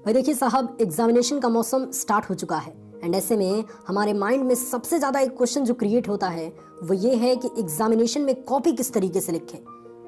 भाई देखिए साहब, एग्जामिनेशन का मौसम स्टार्ट हो चुका है एंड ऐसे में हमारे माइंड में सबसे ज़्यादा एक क्वेश्चन जो क्रिएट होता है वो ये है कि एग्जामिनेशन में कॉपी किस तरीके से लिखें,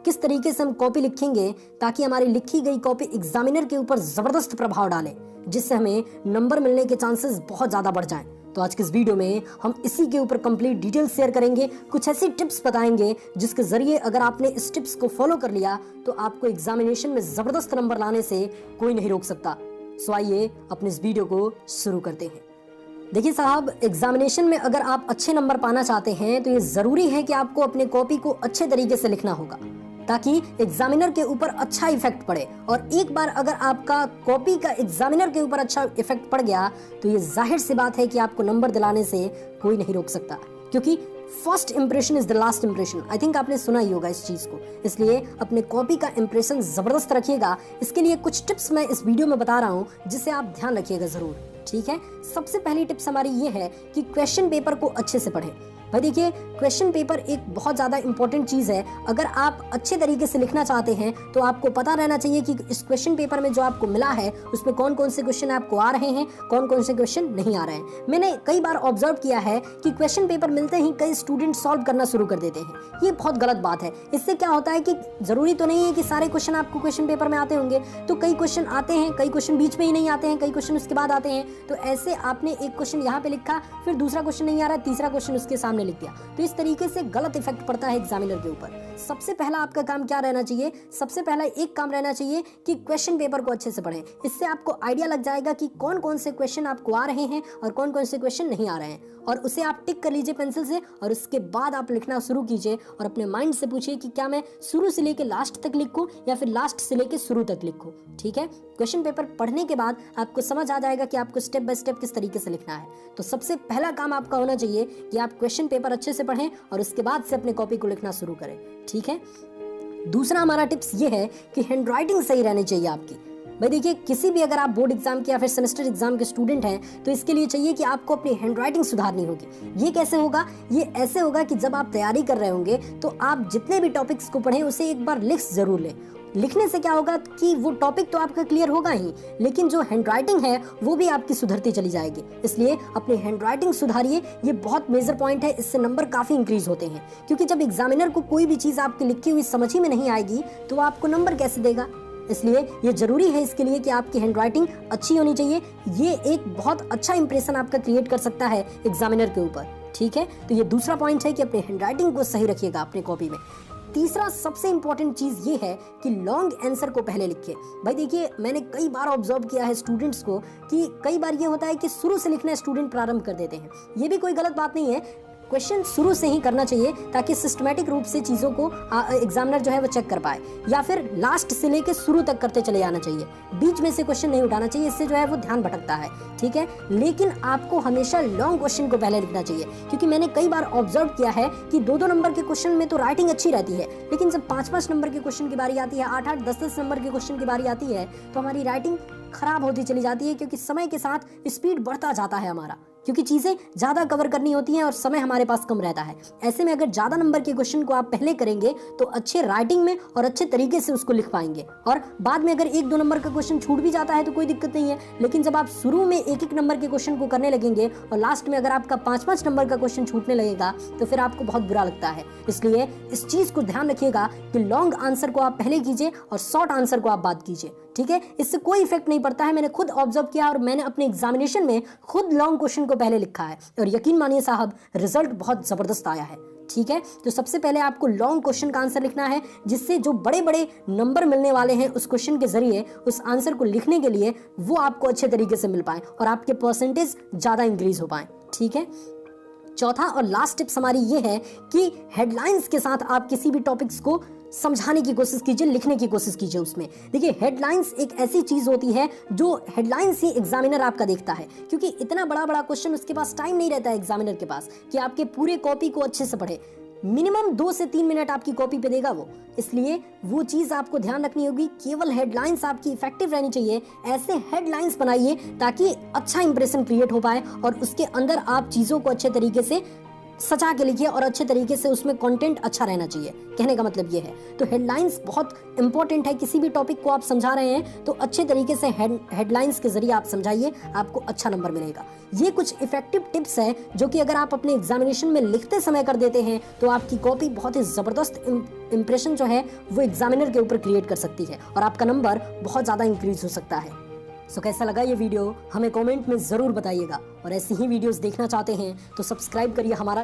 किस तरीके से हम कॉपी लिखेंगे ताकि हमारी लिखी गई कॉपी एग्जामिनर के ऊपर ज़बरदस्त प्रभाव डाले, जिससे हमें नंबर मिलने के चांसेस बहुत ज़्यादा बढ़ जाएं। तो आज के इस वीडियो में हम इसी के ऊपर कंप्लीट डिटेल शेयर करेंगे, कुछ ऐसी टिप्स बताएंगे जिसके जरिए अगर आपने इस टिप्स को फॉलो कर लिया तो आपको एग्जामिनेशन में ज़बरदस्त नंबर लाने से कोई नहीं रोक सकता। सो आइए अपने इस वीडियो को शुरू करते हैं। देखिए साहब, एग्जामिनेशन में अगर आप अच्छे नंबर पाना चाहते हैं तो ये ज़रूरी है कि आपको अपने कॉपी को अच्छे तरीके से लिखना होगा ताकि एग्जामिनर के ऊपर अच्छा इफेक्ट पड़े। और एक बार अगर आपका कॉपी का एग्जामिनर के ऊपर अच्छा इफेक्ट पड़ गया तो ये जाहिर सी बात है कि आपको नंबर दिलाने से कोई नहीं रोक सकता, क्योंकि first impression is the last impression. I think आपने सुना ही होगा इस चीज को, इसलिए अपने कॉपी का इंप्रेशन जबरदस्त रखिएगा। इसके लिए कुछ टिप्स मैं इस वीडियो में बता रहा हूँ जिसे आप ध्यान रखिएगा जरूर, ठीक है। सबसे पहली टिप्स हमारी ये है कि क्वेश्चन पेपर को अच्छे से पढ़ें। भाई देखिए, क्वेश्चन पेपर एक बहुत ज़्यादा इंपॉर्टेंट चीज़ है। अगर आप अच्छे तरीके से लिखना चाहते हैं तो आपको पता रहना चाहिए कि इस क्वेश्चन पेपर में जो आपको मिला है उसमें कौन कौन से क्वेश्चन आपको आ रहे हैं, कौन कौन से क्वेश्चन नहीं आ रहे हैं। मैंने कई बार ऑब्जर्व किया है कि क्वेश्चन पेपर मिलते ही कई स्टूडेंट सॉल्व करना शुरू कर देते हैं। ये बहुत गलत बात है। इससे क्या होता है कि ज़रूरी तो नहीं है कि सारे क्वेश्चन आपको क्वेश्चन पेपर में आते होंगे, तो कई क्वेश्चन आते हैं, कई क्वेश्चन बीच में ही नहीं आते हैं, कई क्वेश्चन उसके बाद आते हैं। तो ऐसे आपने एक क्वेश्चन यहाँ पे लिखा, फिर दूसरा क्वेश्चन नहीं आ रहा, तीसरा क्वेश्चन उसके सामने लिख दिया, तो इस तरीके से गलत इफेक्ट पड़ता है एग्जामिनर के ऊपर। सबसे पहला आपका काम क्या रहना चाहिए? सबसे पहला एक काम रहना चाहिए कि क्वेश्चन पेपर को अच्छे से पढ़ें। इससे आपको आइडिया लग जाएगा कि कौन कौन से क्वेश्चन आपको आ रहे हैं और कौन कौन से क्वेश्चन नहीं आ रहे हैं, और उसे आप टिक कर लीजिए पेंसिल से। और उसके बाद आप लिखना शुरू कीजिए और अपने माइंड से पूछिए कि क्या मैं शुरू से लेकर लास्ट तक लिखूं या फिर लास्ट से लेकर शुरू तक लिखूं, ठीक है। क्वेश्चन पेपर पढ़ने के बाद आपको समझ आ जाएगा कि आपको स्टेप बाय स्टेप किस तरीके से लिखना है। तो सबसे पहला काम आपका होना चाहिए कि आप क्वेश्चन पेपर अच्छे से पढ़ें और उसके बाद से अपने कॉपी को लिखना शुरू करें, ठीक है। दूसरा हमारा टिप्स ये है कि हैंडराइटिंग सही रहनी चाहिए आपकी। भाई देखिए, किसी भी अगर आप बोर्ड एग्जाम के या फिर सेमेस्टर एग्जाम के स्टूडेंट हैं तो इसके लिए चाहिए कि आपको अपनी हैंडराइटिंग सुधारनी होगी। ये कैसे होगा? ये ऐसे होगा कि जब आप तैयारी कर रहे होंगे तो आप जितने भी टॉपिक्स को पढ़ें उसे एक बार लिख जरूर लें। लिखने से क्या होगा कि वो टॉपिक तो आपका क्लियर होगा ही, लेकिन जो हैंडराइटिंग है वो भी आपकी सुधरती चली जाएगी। इसलिए अपनी हैंडराइटिंग सुधारिए, ये बहुत मेजर पॉइंट है। इससे नंबर काफ़ी इंक्रीज होते हैं, क्योंकि जब एग्जामिनर को कोई भी चीज़ आपकी लिखी हुई समझ ही में नहीं आएगी तो आपको नंबर कैसे देगा। इसलिए ये जरूरी है इसके लिए कि आपकी हैंडराइटिंग अच्छी होनी चाहिए। ये एक बहुत अच्छा इंप्रेशन आपका क्रिएट कर सकता है एग्जामिनर के ऊपर, ठीक है। तो ये दूसरा पॉइंट है कि अपनी हैंडराइटिंग को सही रखिएगा अपने कॉपी में। तीसरा सबसे इंपॉर्टेंट चीज़ ये है कि लॉन्ग आंसर को पहले लिखिए। भाई देखिए, मैंने कई बार ऑब्जर्व किया है स्टूडेंट्स को कि कई बार ये होता है कि शुरू से लिखना स्टूडेंट प्रारंभ कर देते हैं। ये भी कोई गलत बात नहीं है, क्वेश्चन शुरू से ही करना चाहिए ताकि सिस्टमैटिक रूप से चीज़ों को एग्जामिनर जो है वो चेक कर पाए, या फिर लास्ट से लेके शुरू तक करते चले जाना चाहिए। बीच में से क्वेश्चन नहीं उठाना चाहिए, इससे जो है वो ध्यान भटकता है, ठीक है। लेकिन आपको हमेशा लॉन्ग क्वेश्चन को पहले लिखना चाहिए, क्योंकि मैंने कई बार ऑब्जर्व किया है कि 2-2 नंबर के क्वेश्चन में तो राइटिंग अच्छी रहती है, लेकिन जब 5-5 नंबर के क्वेश्चन की बारी आती है, 8-8, 10-10 नंबर के क्वेश्चन की बारी आती है तो हमारी राइटिंग खराब होती चली जाती है, क्योंकि समय के साथ स्पीड बढ़ता जाता है हमारा, क्योंकि चीज़ें ज़्यादा कवर करनी होती हैं और समय हमारे पास कम रहता है। ऐसे में अगर ज़्यादा नंबर के क्वेश्चन को आप पहले करेंगे तो अच्छे राइटिंग में और अच्छे तरीके से उसको लिख पाएंगे, और बाद में अगर 1-2 नंबर का क्वेश्चन छूट भी जाता है तो कोई दिक्कत नहीं है। लेकिन जब आप शुरू में 1-1 नंबर के क्वेश्चन को करने लगेंगे और लास्ट में अगर आपका 5-5 नंबर का क्वेश्चन छूटने लगेगा तो फिर आपको बहुत बुरा लगता है। इसलिए इस चीज़ को ध्यान रखिएगा कि लॉन्ग आंसर को आप पहले कीजिए और शॉर्ट आंसर को आप बाद कीजिए, ठीक है। इससे कोई इफेक्ट नहीं पड़ता है। मैंने खुद ऑब्जर्व किया और मैंने अपने एग्जामिनेशन में खुद लॉन्ग क्वेश्चन को पहले लिखा है और यकीन मानिए साहब, रिजल्ट बहुत जबरदस्त आया है, ठीक है। तो सबसे पहले आपको लॉन्ग क्वेश्चन का आंसर लिखना है, जिससे जो बड़े बड़े नंबर मिलने वाले हैं उस क्वेश्चन के जरिए उस आंसर को लिखने के लिए वो आपको अच्छे तरीके से मिल पाए और आपके परसेंटेज ज़्यादा इंक्रीज हो पाए, ठीक है। चौथा और लास्ट टिप्स हमारी ये है कि हेडलाइंस के साथ आप किसी भी टॉपिक्स को समझाने की कोशिश कीजिए, लिखने की कोशिश कीजिए उसमें। देखिए, हेडलाइंस एक ऐसी चीज होती है जो हेडलाइंस ही एग्जामिनर आपका देखता है, क्योंकि इतना बड़ा बड़ा क्वेश्चन उसके पास टाइम नहीं रहता है एग्जामिनर के पास कि आपके पूरे कॉपी को अच्छे से पढ़े। मिनिमम 2 से 3 मिनट आपकी कॉपी पे देगा वो, इसलिए वो चीज आपको ध्यान रखनी होगी। केवल हेडलाइंस आपकी इफेक्टिव रहनी चाहिए। ऐसे हेडलाइंस बनाइए ताकि अच्छा इंप्रेशन क्रिएट हो पाए और उसके अंदर आप चीजों को अच्छे तरीके से सजा के लिखिए और अच्छे तरीके से उसमें कंटेंट अच्छा रहना चाहिए। कहने का मतलब ये है। तो हेडलाइंस बहुत इंपॉर्टेंट है। किसी भी टॉपिक को आप समझा रहे हैं तो अच्छे तरीके से हेडलाइंस के जरिए आप समझाइए, आपको अच्छा नंबर मिलेगा। ये कुछ इफेक्टिव टिप्स है जो कि अगर आप अपने एग्जामिनेशन में लिखते समय कर देते हैं तो आपकी कॉपी बहुत ही जबरदस्त इंप्रेशन जो है वो एग्जामिनर के ऊपर क्रिएट कर सकती है और आपका नंबर बहुत ज्यादा इंक्रीज हो सकता है। सो कैसा लगा ये वीडियो हमें कमेंट में जरूर बताइएगा और ऐसी ही वीडियोस देखना चाहते हैं तो सब्सक्राइब करिए हमारा